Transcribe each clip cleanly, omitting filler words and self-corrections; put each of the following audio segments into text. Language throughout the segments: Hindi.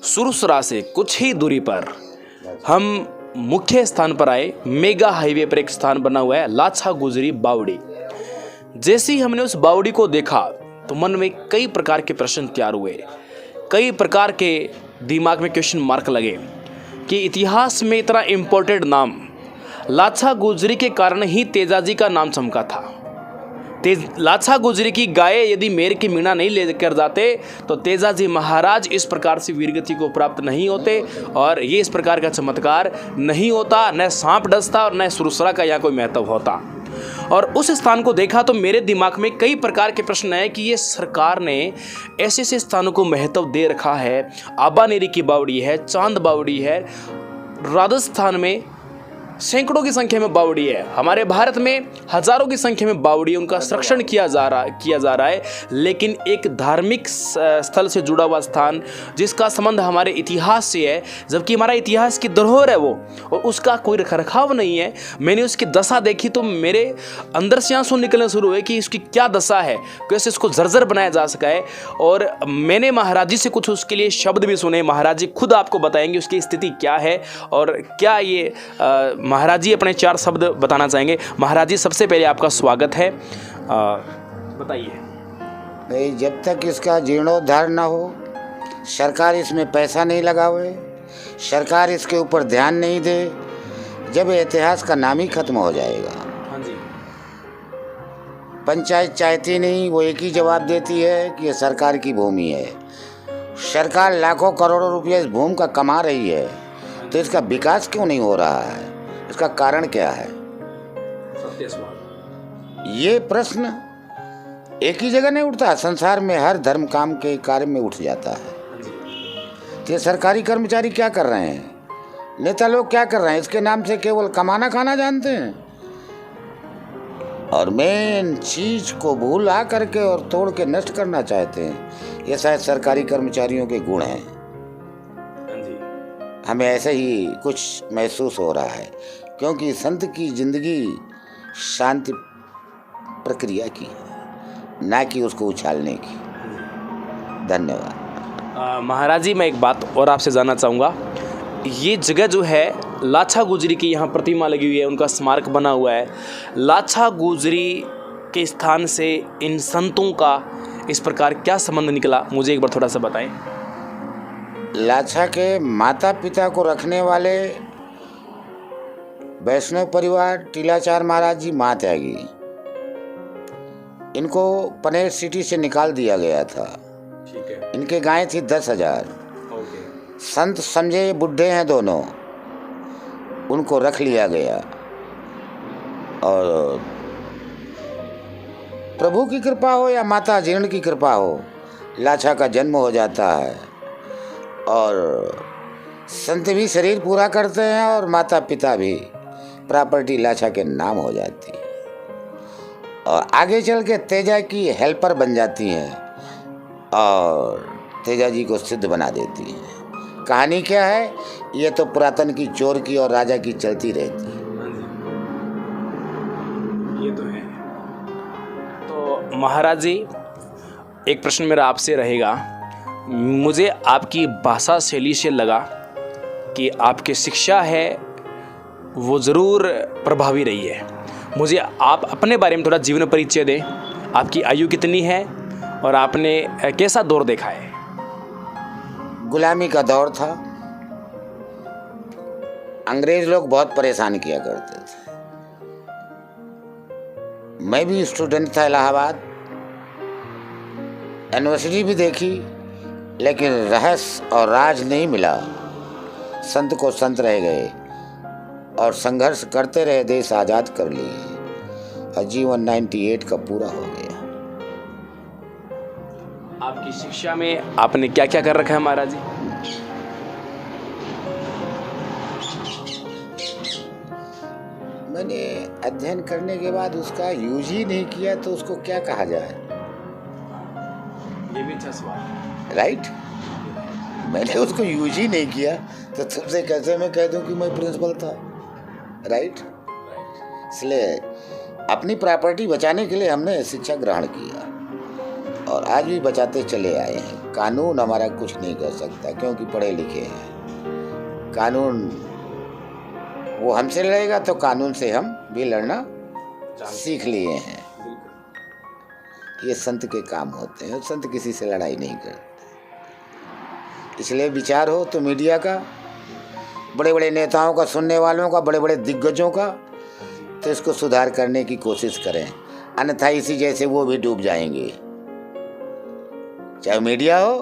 सुरसरा से कुछ ही दूरी पर हम मुख्य स्थान पर आए। मेगा हाईवे पर एक स्थान बना हुआ है लाछा गुजरी बावड़ी। जैसे ही हमने उस बावड़ी को देखा तो मन में कई प्रकार के प्रश्न तैयार हुए, कई प्रकार के दिमाग में क्वेश्चन मार्क लगे कि इतिहास में इतना इम्पोर्टेंट नाम लाछा गुजरी के कारण ही तेजाजी का नाम चमका था। लाछा गुजरी की गाय यदि मेर की मीणा नहीं लेकर जाते तो तेजाजी महाराज इस प्रकार से वीरगति को प्राप्त नहीं होते और ये इस प्रकार का चमत्कार नहीं होता, न सांप डसता और न सुरसरा का यहाँ कोई महत्व होता। और उस स्थान को देखा तो मेरे दिमाग में कई प्रकार के प्रश्न आए कि ये सरकार ने ऐसे ऐसे स्थानों को महत्व दे रखा है। आबानेरी की बावड़ी है, चांद बावड़ी है, राजस्थान में सैकड़ों की संख्या में बावड़ी है, हमारे भारत में हजारों की संख्या में बावड़ी है, उनका संरक्षण किया जा रहा है। लेकिन एक धार्मिक स्थल से जुड़ा हुआ स्थान जिसका संबंध हमारे इतिहास से है, जबकि हमारा इतिहास की धरोहर है वो, और उसका कोई रखरखाव नहीं है। मैंने उसकी दशा देखी तो मेरे अंदर से आंसू निकलने शुरू हुए कि इसकी क्या दशा है, कैसे इसको जर्जर बनाया जा सका है। और मैंने महाराज जी से कुछ उसके लिए शब्द भी सुने। महाराज जी खुद आपको बताएंगे उसकी स्थिति क्या है और क्या ये महाराज जी अपने 4 शब्द बताना चाहेंगे। महाराज जी सबसे पहले आपका स्वागत है, बताइए। नहीं, जब तक इसका जीर्णोद्धार ना हो, सरकार इसमें पैसा नहीं लगावे, सरकार इसके ऊपर ध्यान नहीं दे, जब इतिहास का नाम ही खत्म हो जाएगा। हाँ जी। पंचायत चाहती नहीं, वो एक ही जवाब देती है कि ये सरकार की भूमि है। सरकार लाखों करोड़ों रुपये इस भूमि का कमा रही है, तो इसका विकास क्यों नहीं हो रहा है? इसका कारण क्या है? सत्य सवाल। ये प्रश्न एक ही जगह नहीं उठता, संसार में हर धर्म काम के कार्य में उठ जाता है। तो ये सरकारी कर्मचारी क्या कर रहे हैं, नेता लोग क्या कर रहे हैं? इसके नाम से केवल कमाना खाना जानते हैं और मेन चीज को भूला करके और तोड़ के नष्ट करना चाहते हैं। ये शायद सरकारी कर्मचारियों के गुण हैं। हमें ऐसा ही कुछ महसूस हो रहा है, क्योंकि संत की जिंदगी शांति प्रक्रिया की है, ना कि उसको उछालने की। धन्यवाद। महाराज जी, मैं एक बात और आपसे जानना चाहूँगा। ये जगह जो है लाछा गुजरी की, यहाँ प्रतिमा लगी हुई है, उनका स्मारक बना हुआ है। लाछा गुजरी के स्थान से इन संतों का इस प्रकार क्या संबंध निकला, मुझे एक बार थोड़ा सा बताएं। लाछा के माता पिता को रखने वाले वैष्णव परिवार टीलाचार महाराज जी मां त्यागी, इनको पनेर सिटी से निकाल दिया गया था। ठीक है। इनके गाय थी 10,000। संत समझे बुढ़े हैं दोनों, उनको रख लिया गया और प्रभु की कृपा हो या माता जीर्ण की कृपा हो, लाछा का जन्म हो जाता है और संत भी शरीर पूरा करते हैं और माता पिता भी, प्रॉपर्टी लाछा के नाम हो जाती है और आगे चल के तेजा की हेल्पर बन जाती हैं और तेजा जी को सिद्ध बना देती हैं। कहानी क्या है, ये तो पुरातन की, चोर की और राजा की चलती रहती है। ये तो है। तो महाराज जी, एक प्रश्न मेरा आपसे रहेगा। मुझे आपकी भाषा शैली से लगा कि आपकी शिक्षा है वो ज़रूर प्रभावी रही है। मुझे आप अपने बारे में थोड़ा जीवन परिचय दें। आपकी आयु कितनी है और आपने कैसा दौर देखा है? गुलामी का दौर था, अंग्रेज लोग बहुत परेशान किया करते थे। मैं भी स्टूडेंट था इलाहाबाद, यूनिवर्सिटी भी देखी, लेकिन रहस्य और राज नहीं मिला। संत को संत रह गए और संघर्ष करते रहे, देश आज़ाद कर लिए और जीवन 98 का पूरा हो गया। आपकी शिक्षा में आपने क्या क्या कर रखा है महाराज जी? मैंने अध्ययन करने के बाद उसका यूज ही नहीं किया तो उसको क्या कहा जाए? ये भी अच्छा सवाल है। राइट, मैंने उसको यूज ही नहीं किया तो तुमसे कैसे मैं कह दूं कि मैं प्रिंसिपल था? राइट। इसलिए अपनी प्रॉपर्टी बचाने के लिए हमने शिक्षा ग्रहण किया। और आज भी बचाते चले आए हैं। कानून हमारा कुछ नहीं कर सकता क्योंकि पढ़े लिखे हैं। कानून वो हमसे लड़ेगा तो कानून से हम भी लड़ना सीख लिए हैं। ये संत के काम होते हैं, संत किसी से लड़ाई नहीं करते। इसलिए विचार हो तो मीडिया का, बड़े बड़े नेताओं का, सुनने वालों का, बड़े बड़े दिग्गजों का, तो इसको सुधार करने की कोशिश करें, अन्यथा इसी जैसे वो भी डूब जाएंगे। चाहे मीडिया हो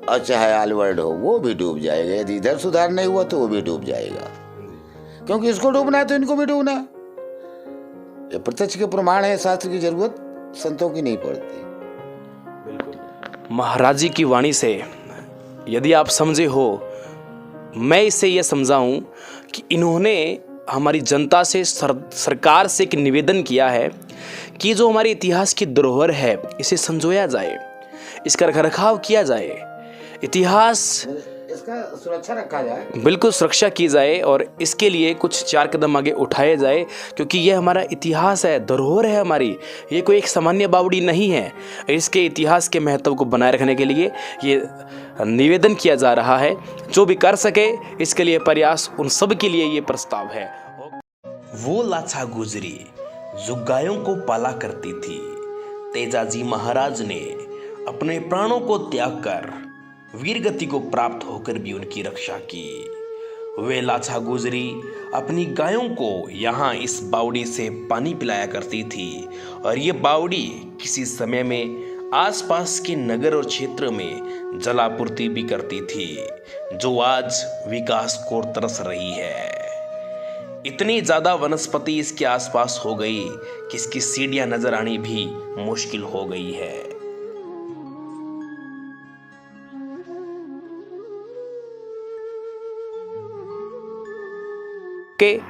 और चाहे ऑल वर्ल्ड हो, वो भी डूब जाएगा। यदि इधर सुधार नहीं हुआ तो वो भी डूब जाएगा, क्योंकि इसको डूबना है तो इनको भी डूबना है। ये प्रत्यक्ष के प्रमाण है। शास्त्र की जरूरत संतों की नहीं पड़ती। महाराज जी की वाणी से यदि आप समझे हो, मैं इससे यह समझाऊं कि इन्होंने हमारी जनता से, सरकार से एक निवेदन किया है कि जो हमारे इतिहास की धरोहर है इसे संजोया जाए, इसका रखरखाव किया जाए, इतिहास इसका सुरक्षा रखा जाए, बिल्कुल सुरक्षा की जाए और इसके लिए कुछ 4 कदम आगे उठाए जाए, क्योंकि यह हमारा इतिहास है, धरोहर है हमारी। ये कोई एक सामान्य बावड़ी नहीं है। इसके इतिहास के महत्व को बनाए रखने के लिए ये निवेदन किया जा रहा है। जो भी कर सके इसके लिए प्रयास, उन सब के लिए ये प्रस्ताव है। वो लाछा गुजरी जो गायों को पाला करती थी, तेजाजी महाराज ने अपने प्राणों को त्याग कर वीर गति को प्राप्त होकर भी उनकी रक्षा की। वे लाछा गुजरी अपनी गायों को यहाँ इस बावड़ी से पानी पिलाया करती थी, और ये बावड़ी किसी समय में आसपास के नगर और क्षेत्र में जलापूर्ति भी करती थी, जो आज विकास को तरस रही है। इतनी ज्यादा वनस्पति इसके आसपास हो गई कि इसकी सीढ़ियां नजर आनी भी मुश्किल हो गई है।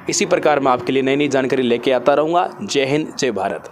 इसी प्रकार मैं आपके लिए नई नई जानकारी लेके आता रहूंगा। जय हिंद, जय भारत।